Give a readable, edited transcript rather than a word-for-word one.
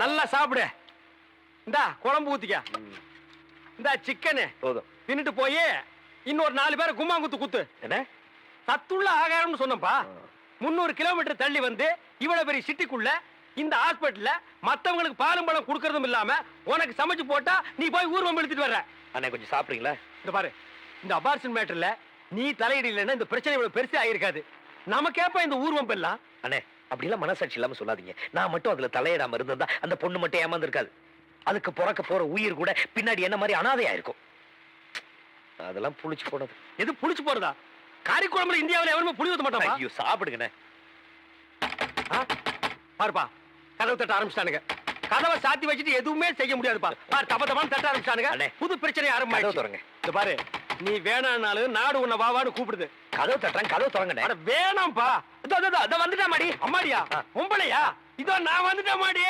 நல்லா சாப்பிடு. இந்தா குழம்பு ஊத்திக்க. இந்த சிக்கனு போதும். தின்னுட்டு போய் இன்னொரு 4 பேரை கும்மாங்குத்து குத்து. என்ன சத்துள்ள ஆகாரம்னு சொன்னப்பா. 300 கிலோமீட்டர் தள்ளி வந்து இவ்வளவு பெரிய சிட்டிக்குள்ள இந்த ஹாஸ்பிடல்ல மத்தவங்களுக்கு பாலும் பழம் கொடுக்கறதும் இல்லாம உனக்கு சமைச்சு போட்டா நீ போய் ஊர்வம் எடுத்துட்டு வர்ற. அண்ணே கொஞ்சம் சாப்பிடுறீங்களா? இந்த பாரு, இந்த அபார்ஷன் மேட்டர்ல நீ தலையிடலைன்னா இந்த பிரச்சனை இவ்வளவு பெருசா ஆயிருக்காது. நமக்கேப்ப இந்த ஊர்வம் எல்லாம். அண்ணே அப்படிலாம் மனசாட்சி இல்லாம சொல்லாதீங்க. நான் மட்டும் அதுல தலையிடாம இருந்திருந்தா அந்த பொண்ணு மட்டும் ஏமாந்து இருக்காது. அதுக்கு பிறக்க போற உயிர் கூட பின்னாடி என்ன மாதிரி அனாதையா இருக்கும். அதெல்லாம் புளிச்சு போனது. எது புளிச்சு போறதா? காரி குழம்புல இந்தியாவில் எவருமே புளி ஊத்த மாட்டான். ஐயோ சாப்பிடுங்கண்ணே. பாருப்பா, கதவு தட்ட ஆரம்பிச்சிட்டானுங்க. கதவை சாத்தி வச்சுட்டு எதுவுமே செய்ய முடியாதுப்பா. பாரு, தப்ப தப்பான்னு தட்ட ஆரம்பிச்சானுங்க. புது பிரச்சனை ஆரம்பிச்சு. இந்த பாரு, நீ வேணானாலும் நாடு உன்னை வாவான்னு கூப்பிடுது. கதவு தட்டுறேன், கதவு தொடங்க. வேணாம்ப்பா. இதோ வந்துட்டா மாடி. அம்மாடியா? பொம்பளையா? இதோ நான் வந்துட்டேன் மாடி.